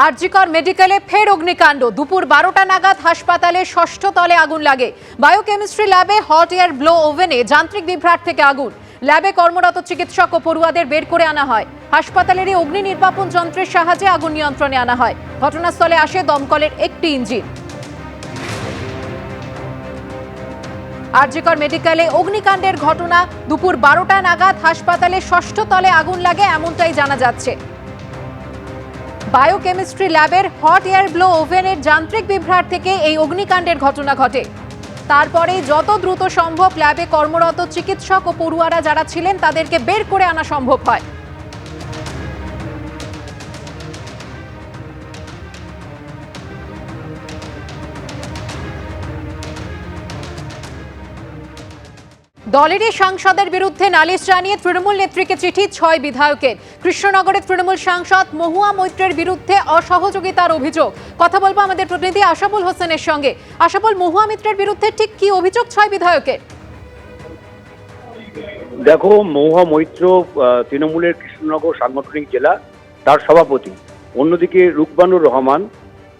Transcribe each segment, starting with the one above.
আরজিকর মেডিকেলে ফের অগ্নিকাণ্ড। দুপুর 12টা নাগাদ হাসপাতালে ষষ্ঠ তলে আগুন লাগে। বায়োকেমিস্ট্রি ল্যাবে হট এয়ার ব্লো ওভেনে যান্ত্রিক বিভ্রাট থেকে আগুন। ল্যাবে কর্মরত চিকিৎসক ও পড়ুয়াদের বের করে আনা হয়। হাসপাতালের এই অগ্নি নির্বাপন যন্ত্রের সাহায্যে আগুন নিয়ন্ত্রণে আনা হয়। ঘটনাস্থলে আসে দমকলের একটি ইঞ্জিন। আরজিকর মেডিকেলে অগ্নিকাণ্ডের ঘটনা। দুপুর 12টা নাগাদ হাসপাতালে ষষ্ঠ তলে আগুন লাগে এমনটাই জানা যাচ্ছে। বায়োকেমিস্ট্রি ল্যাবের হট এয়ার ব্লো ওভেনের যান্ত্রিক বিভ্রাট থেকে এই অগ্নিকাণ্ডের ঘটনা ঘটে। তারপরে যত দ্রুত সম্ভব ল্যাবে কর্মরত চিকিৎসক ও পড়ুয়ারা যারা ছিলেন তাদেরকে বের করে আনা সম্ভব হয়। দলেরই সাংসদের বিরুদ্ধে নালিশ জানিয়ে তৃণমূল নেত্রীকে চিঠি 6 বিধায়কের। কৃষ্ণনগরের তৃণমূল সাংসদ মহুয়া মৈত্রের বিরুদ্ধে অসহযোগিতার অভিযোগ। কথা বলবো আমাদের প্রতিনিধি আশাবুল হোসেনের সঙ্গে। আশাবুল, মহুয়া মৈত্রের বিরুদ্ধে ঠিক কি অভিযোগ 6 বিধায়কের? দেখো, মহুয়া মৈত্র তৃণমূলের কৃষ্ণনগর সাংগঠনিক জেলা, তার সভাপতি। অন্যদিকে রুকবানুর রহমান,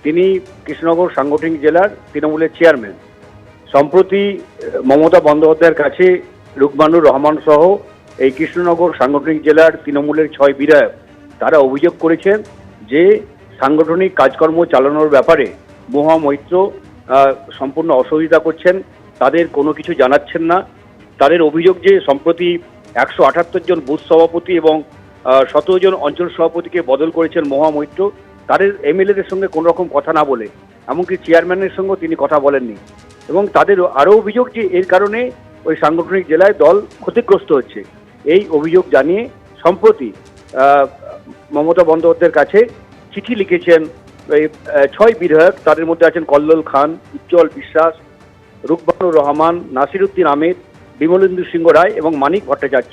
তিনি কৃষ্ণনগর সাংগঠনিক জেলার তৃণমূলের চেয়ারম্যান। সম্প্রতি মমতা বন্দ্যোপাধ্যায়ের কাছে রুকবানুর রহমান সহ এই কৃষ্ণনগর সাংগঠনিক জেলার তৃণমূলের 6 বিধায়ক তারা অভিযোগ করেছেন যে সাংগঠনিক কাজকর্ম চালানোর ব্যাপারে মহুয়া মৈত্র সম্পূর্ণ অসহযোগিতা করছেন, তাদের কোনো কিছু জানাচ্ছেন না। তাদের অভিযোগ যে সম্প্রতি 178 জন বুথ সভাপতি এবং 17 জন অঞ্চল সভাপতিকে বদল করেছেন মহুয়া মৈত্র, তাদের এমএলএদের সঙ্গে কোনো রকম কথা না বলে, এমনকি চেয়ারম্যানের সঙ্গেও তিনি কথা বলেননি। এবং তাদের আরও অভিযোগ যে এর কারণে ওই সাংগঠনিক জেলায় দল ক্ষতিগ্রস্ত হচ্ছে। এই অভিযোগ জানিয়ে সম্প্রতি মমতা বন্দ্যোপাধ্যায়ের কাছে চিঠি লিখেছেন এই 6 বিধায়ক। তাদের মধ্যে আছেন কল্লোল খান, উজ্জ্বল বিশ্বাস, রুকবানুর রহমান, নাসিরউদ্দিন আহমেদ, বিমলেন্দু সিংহ রায় এবং মানিক ভট্টাচার্য।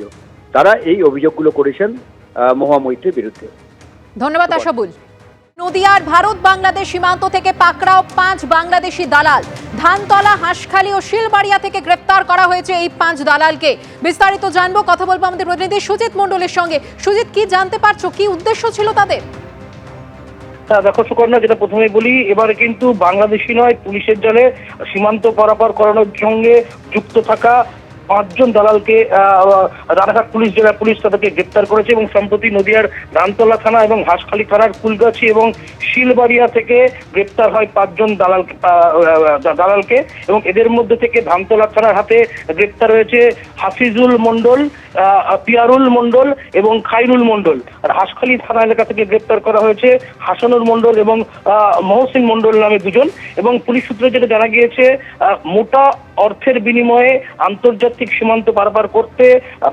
তারা এই অভিযোগগুলো করেছেন মহুয়া মৈত্রের বিরুদ্ধে। ধন্যবাদ আশাবুল। নদিয়ার ভারত বাংলাদেশ সীমান্ত থেকে পাকড়াও 5 বাংলাদেশি দালাল। ধানতলা, হাঁসখালি ও শিলবাড়িয়া থেকে গ্রেফতার করা হয়েছে এই 5 দালালকে। বিস্তারিত জানবো, কথা বলবো আমাদের প্রতিনিধি সুজিত মণ্ডলের সঙ্গে। সুজিত, কি জানতে পারছো, কি উদ্দেশ্য ছিল তাদের? দেখো সুকন্যা, যেটা প্রথমেই বলি, এবারে কিন্তু বাংলাদেশি নয়, পুলিশের জালে সীমান্ত পারাপার করানোর সঙ্গে যুক্ত থাকা 5 জন দালালকে রানাঘাট পুলিশ জেলা পুলিশ তাদেরকে গ্রেপ্তার করেছে। এবং সম্প্রতি নদিয়ার ধানতলা থানা এবং হাঁসখালি থানার ফুলগাছি এবং শিলবাড়িয়া থেকে গ্রেপ্তার হয় 5 জন দালালকে। এবং এদের মধ্যে থেকে ধানতলা থানার হাতে গ্রেপ্তার হয়েছে হাফিজুল মন্ডল, পিয়ারুল মন্ডল এবং খাইরুল মন্ডল। আর হাঁসখালি থানা এলাকা থেকে গ্রেপ্তার করা হয়েছে হাসানুর মন্ডল এবং মহসিন মন্ডল নামে 2 জন। এবং পুলিশ সূত্রে যেটা জানা গিয়েছে, মোটা অর্থের বিনিময়ে আন্তর্জাতিক সীমান্ত পারাপার করতে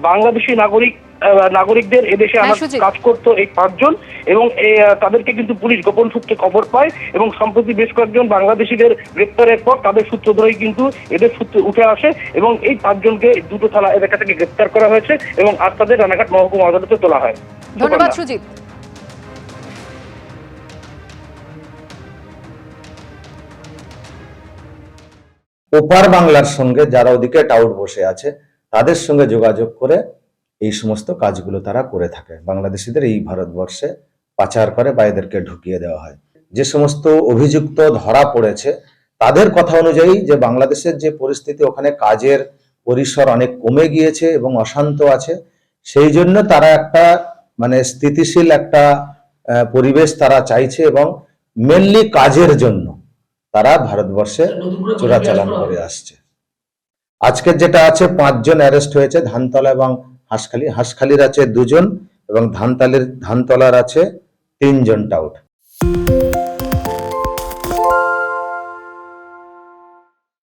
বাংলাদেশি নাগরিকদের এদেশে আনার কাজ করতো এই 5 জন। এবং তাদেরকে কিন্তু পুলিশ গোপন সূত্রে খবর পায় এবং সম্প্রতি বেশ কয়েকজন বাংলাদেশিদের গ্রেপ্তারের পর তাদের সূত্র ধরেই কিন্তু এদের সূত্রে উঠে আসে এবং এই 5 জনকে দুটো থানা এলাকা থেকে গ্রেপ্তার করা হয়েছে এবং আজ তাদের রানাঘাট মহকুমা আদালতে তোলা হয়। ধন্যবাদ সুজিত। ওপার বাংলার সঙ্গে যারা ওদিকে টাউট বসে আছে তাদের সঙ্গে যোগাযোগ করে এই সমস্ত কাজগুলো তারা করে থাকে। বাংলাদেশিদের এই ভারতবর্ষে পাচার করে বা এদেরকে ঢুকিয়ে দেওয়া হয়। যে সমস্ত অভিযুক্ত ধরা পড়েছে তাদের কথা অনুযায়ী যে বাংলাদেশের যে পরিস্থিতি, ওখানে কাজের পরিসর অনেক কমে গিয়েছে এবং অশান্ত আছে, সেই জন্য তারা একটা স্থিতিশীল একটা পরিবেশ তারা চাইছে এবং মেনলি কাজের জন্য তারা ভারতবর্ষে চোরাচালান করে আসছে। আজকের যেটা আছে, 5 জন অ্যারেস্ট হয়েছে ধানতলা এবং হাঁসখালির আছে 2 জন এবং ধানতলার আছে 3 জন টাউট।